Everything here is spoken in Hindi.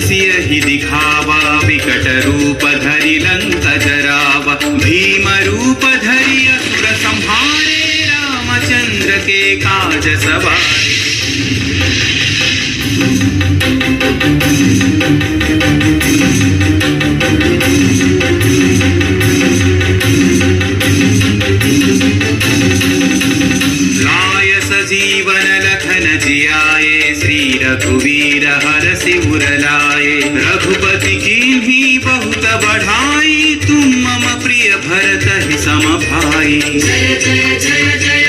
सियहि दिखावा, विकट रूप धरि लंक जरावा। भीम रूप धरि असुर संहारे, रामचंद्र के काज सवारे। जीवन लखन जियाए, श्री रघुवीर हरषि उर लाए। रघुपति कीन्ही बहुत बढ़ाई, तुम मम प्रिय भरत ही सम भाई। जय जय जय जय